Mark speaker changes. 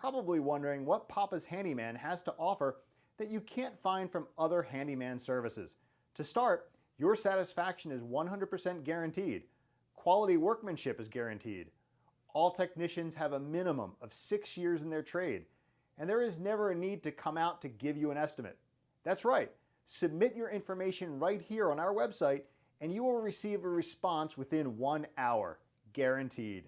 Speaker 1: probably wondering what Papa's Handyman has to offer that you can't find from other handyman services. To start, your satisfaction is 100% guaranteed. Quality workmanship is guaranteed. All technicians have a minimum of 6 years in their trade, and there is never a need to come out to give you an estimate. That's right, submit your information right here on our website and you will receive a response within 1 hour, guaranteed.